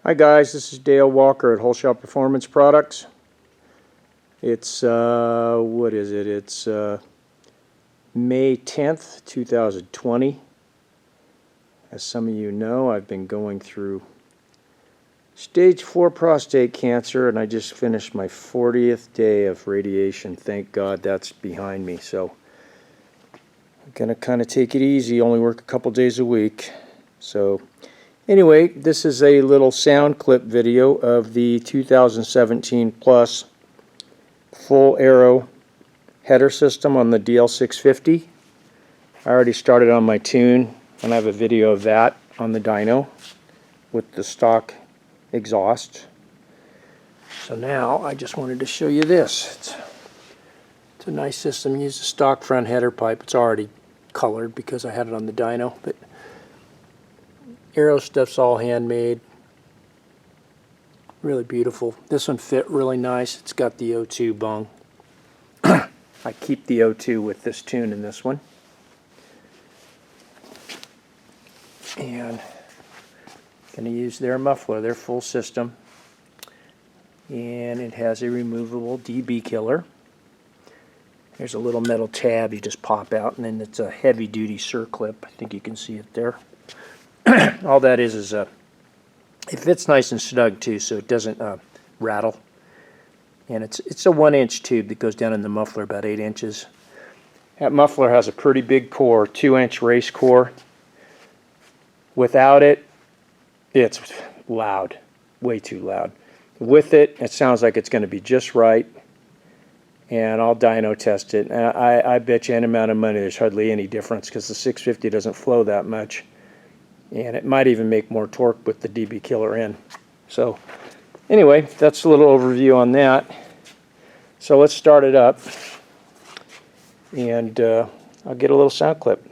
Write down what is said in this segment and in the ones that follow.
Hi guys, this is Dale Walker at Holeshot Performance Products. It's what is it? It's May 10th, 2020. As some of you know, I've been going through stage 4 prostate cancer, and I just finished my 40th day of radiation. Thank God that's behind me. So I'm gonna kind of take it easy, only work a couple days a week. So anyway, this is a little sound clip video of the 2017 Plus full arrow header system on the DL-650. I already started on my tune, and I have a video of that on the dyno with the stock exhaust. So now I just wanted to show you this. It's a nice system. It uses a stock front header pipe. It's already colored because I had it on the dyno, but arrow stuff's all handmade. Really beautiful. This one fit really nice. It's got the O2 bung. I keep the O2 with this tune in this one. And I'm going to use their muffler, their full system. And it has a removable dB killer. There's a little metal tab you just pop out, and then it's a heavy duty circlip. I think you can see it there. All that is it fits nice and snug too, so it doesn't rattle. And it's a 1-inch tube that goes down in the muffler, about 8 inches. That muffler has a pretty big core, 2-inch race core. Without it, it's loud, way too loud. With it, it sounds like it's going to be just right. And I'll dyno test it. And I bet you any amount of money there's hardly any difference, because the 650 doesn't flow that much. And it might even make more torque with the dB killer in. So anyway, that's a little overview on that. So let's start it up, and I'll get a little sound clip.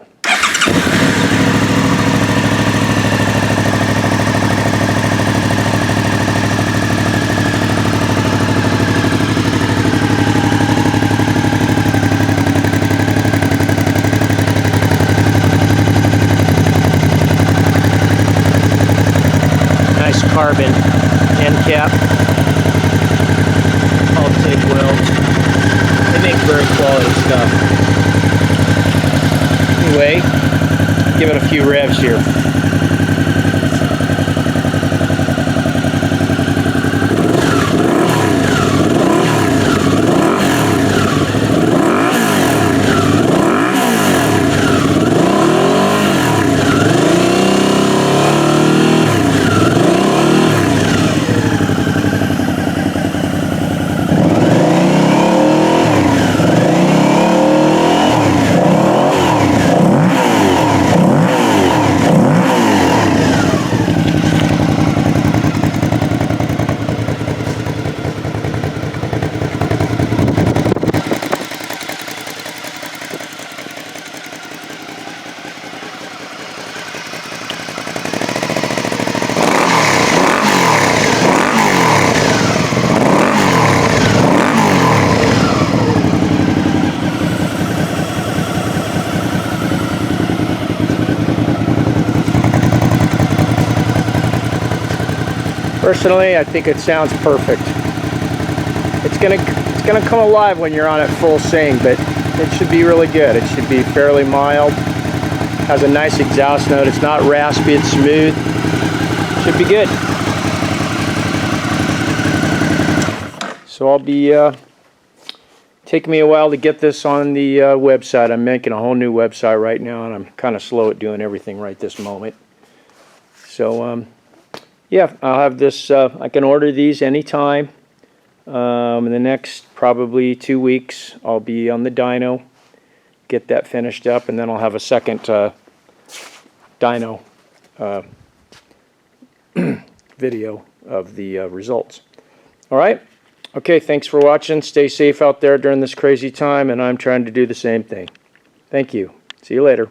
Carbon end cap, all TIG welds. They make very quality stuff. Anyway, give it a few revs here. Personally, I think it sounds perfect. It's gonna come alive when you're on it full sing, but it should be really good. It should be fairly mild. Has a nice exhaust note. It's not raspy. It's smooth. Should be good. So I'll be taking me a while to get this on the website. I'm making a whole new website right now, and I'm kind of slow at doing everything right this moment. So yeah, I'll have this, I can order these anytime. In the next probably 2 weeks, I'll be on the dyno, get that finished up, and then I'll have a second dyno video of the results. All right? Okay, thanks for watching. Stay safe out there during this crazy time, and I'm trying to do the same thing. Thank you. See you later.